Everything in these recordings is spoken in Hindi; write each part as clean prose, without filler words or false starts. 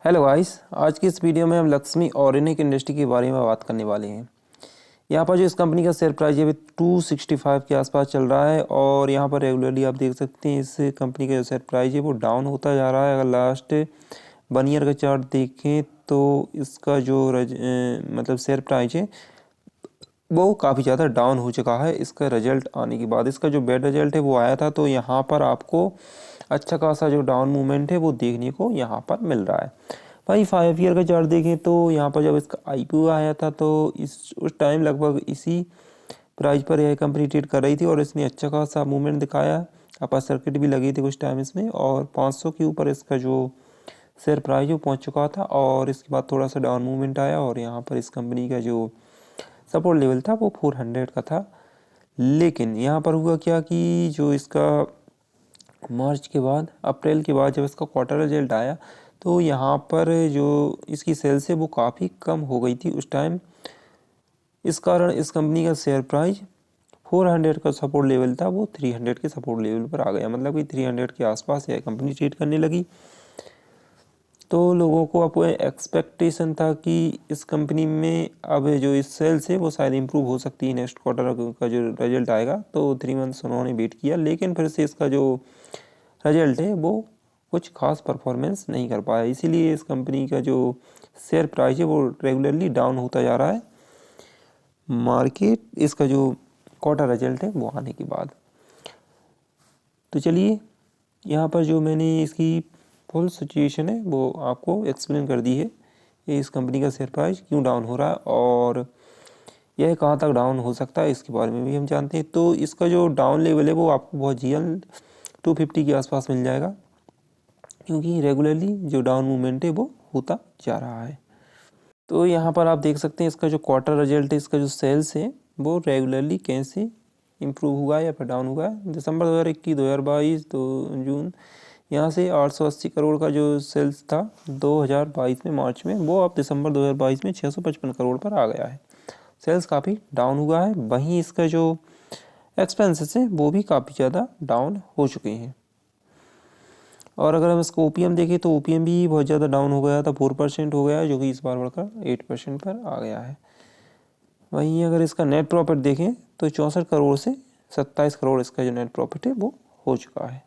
हेलो गाइस, आज की इस वीडियो में हम लक्ष्मी ऑर्गेनिक इंडस्ट्री के बारे में बात करने वाले हैं। यहाँ पर जो इस कंपनी का शेयर प्राइस है अभी 265 के आसपास चल रहा है और यहाँ पर रेगुलरली आप देख सकते हैं इस कंपनी का जो शेयर प्राइस है वो डाउन होता जा रहा है। अगर लास्ट 1 ईयर का चार्ट देखें तो इसका जो मतलब शेयर प्राइस है वो काफ़ी ज़्यादा डाउन हो चुका है इसका रिजल्ट आने के बाद। इसका जो बैड रिजल्ट है वो आया था, तो यहाँ पर आपको अच्छा खासा जो डाउन मूवमेंट है वो देखने को यहाँ पर मिल रहा है। भाई 5 ईयर का चार्ट देखें तो यहाँ पर जब इसका आईपीओ आया था तो उस टाइम लगभग इसी प्राइस पर यह कंपनी ट्रेड कर रही थी और इसने अच्छा खासा मूवमेंट दिखाया। अपर सर्किट भी लगी थी कुछ टाइम इसमें और 500 के ऊपर इसका जो शेयर प्राइस वो पहुँच चुका था और इसके बाद थोड़ा सा डाउन मूवमेंट आया और यहाँ पर इस कंपनी का जो सपोर्ट लेवल था वो 400 का था। लेकिन यहाँ पर हुआ क्या कि जो इसका मार्च के बाद अप्रैल के बाद जब इसका क्वार्टर रिजल्ट आया तो यहाँ पर जो इसकी सेल्स है वो काफ़ी कम हो गई थी उस टाइम। इस कारण इस कंपनी का शेयर प्राइस 400 का सपोर्ट लेवल था वो 300 के सपोर्ट लेवल पर आ गया, मतलब कि 300 के आसपास यह कंपनी ट्रेड करने लगी। तो लोगों को अब एक्सपेक्टेशन था कि इस कंपनी में अब जो इस सेल्स है वो शायद इंप्रूव हो सकती है नेक्स्ट क्वार्टर का जो रिजल्ट आएगा। तो 3 मंथ्स उन्होंने वेट किया, लेकिन फिर से इसका जो रिजल्ट है वो कुछ खास परफॉर्मेंस नहीं कर पाया, इसीलिए इस कंपनी का जो शेयर प्राइस है वो रेगुलरली डाउन होता जा रहा है मार्केट इसका जो क्वार्टर रिजल्ट है वो आने के बाद। तो चलिए यहाँ पर जो मैंने इसकी फुल सिचुएशन है वो आपको एक्सप्लेन कर दी है। ये इस कंपनी का शेयर प्राइस क्यों डाउन हो रहा है और यह कहाँ तक डाउन हो सकता है इसके बारे में भी हम जानते हैं। तो इसका जो डाउन लेवल है वो आपको बहुत जल्द 250 के आसपास मिल जाएगा, क्योंकि रेगुलरली जो डाउन मूवमेंट है वो होता जा रहा है। तो यहाँ पर आप देख सकते हैं इसका जो क्वार्टर रिजल्ट है, इसका जो सेल्स है वो रेगुलरली कैसे इम्प्रूव हुआ है या फिर डाउन हुआ है। दिसंबर 2021, 2022, 2 जून यहाँ से 880 करोड़ का जो सेल्स था 2022 में मार्च में, वो अब दिसंबर 2022 में 655 करोड़ पर आ गया है। सेल्स काफ़ी डाउन हुआ है। वहीं इसका जो एक्सपेंसेस है वो भी काफ़ी ज़्यादा डाउन हो चुके हैं। और अगर हम इसको ओपीएम देखें तो ओपीएम भी बहुत ज़्यादा डाउन हो गया था, 4% हो गया है, जो कि इस बार बढ़कर 8% पर आ गया है। वहीं अगर इसका नेट प्रॉफिट देखें तो 64 करोड़ से 27 करोड़ इसका जो नेट प्रॉफिट है वो हो चुका है।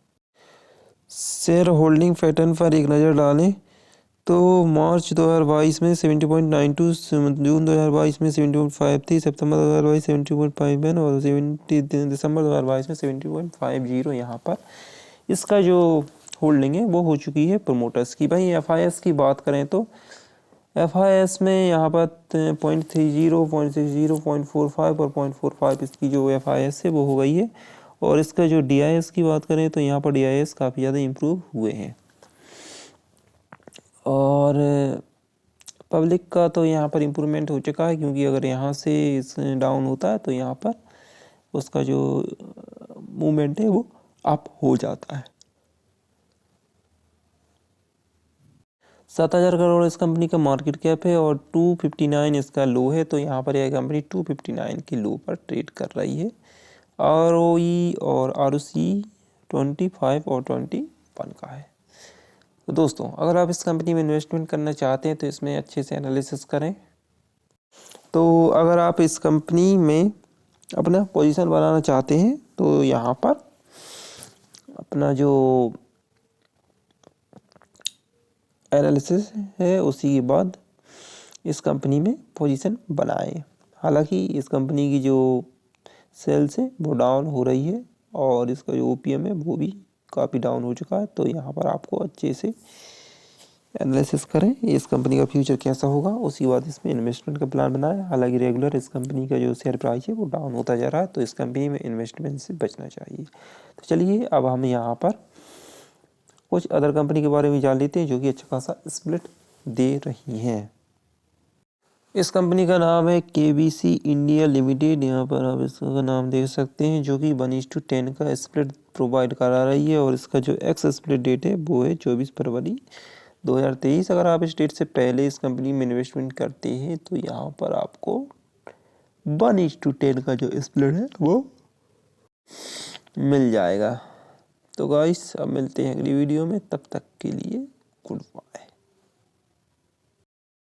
शेयर होल्डिंग पैटर्न पर एक नज़र डालें तो मार्च 2022 में 70.92, जून 2022 में 70.53, सितंबर 2022 70.51 और 70 दिसंबर 2022 में 70.50 यहाँ पर इसका जो होल्डिंग है वो हो चुकी है प्रमोटर्स की। भाई एफआईएस की बात करें तो एफआईएस में यहाँ पर 0.30, 0.60, 0.45 और 0.45 इसकी जो एफआईएस है वो हो गई है। और इसका जो डीआईएस की बात करें तो यहाँ पर डीआईएस काफ़ी ज़्यादा इम्प्रूव हुए हैं। और पब्लिक का तो यहाँ पर इम्प्रूवमेंट हो चुका है, क्योंकि अगर यहाँ से डाउन होता है तो यहाँ पर उसका जो मूवमेंट है वो अप हो जाता है। 7,000 करोड़ इस कंपनी का मार्केट कैप है और 259 इसका लो है। तो यहाँ पर यह कंपनी 259 के लो पर ट्रेड कर रही है। आरओई और आरओसी 25 और 21 का है। तो दोस्तों, अगर आप इस कंपनी में इन्वेस्टमेंट करना चाहते हैं तो इसमें अच्छे से एनालिसिस करें। तो अगर आप इस कंपनी में अपना पोजीशन बनाना चाहते हैं तो यहाँ पर अपना जो एनालिसिस है उसी के बाद इस कंपनी में पोजीशन बनाएं। हालांकि इस कंपनी की जो सेल्स है वो डाउन हो रही है और इसका जो ओपीएम है वो भी काफ़ी डाउन हो चुका है। तो यहाँ पर आपको अच्छे से एनालिसिस करें इस कंपनी का फ्यूचर कैसा होगा, उसके बाद इसमें इन्वेस्टमेंट का प्लान बनाएं। हालांकि रेगुलर इस कंपनी का जो शेयर प्राइस है वो डाउन होता जा रहा है, तो इस कंपनी में इन्वेस्टमेंट से बचना चाहिए। तो चलिए अब हम यहाँ पर कुछ अदर कंपनी के बारे में जान लेते हैं जो कि अच्छा खासा स्प्लिट दे रही हैं। इस कंपनी का नाम है केबीसी इंडिया लिमिटेड। यहाँ पर आप इसका नाम देख सकते हैं, जो कि 1:10 का स्प्लिट प्रोवाइड करा रही है और इसका जो एक्स स्प्लिट डेट है वो है 24 फरवरी 2023। अगर आप इस डेट से पहले इस कंपनी में इन्वेस्टमेंट करते हैं तो यहाँ पर आपको 1:10 का जो स्प्लिट है वो मिल जाएगा। तो गाइस, अब मिलते हैं अगली वीडियो में, तब तक के लिए गुड बाय।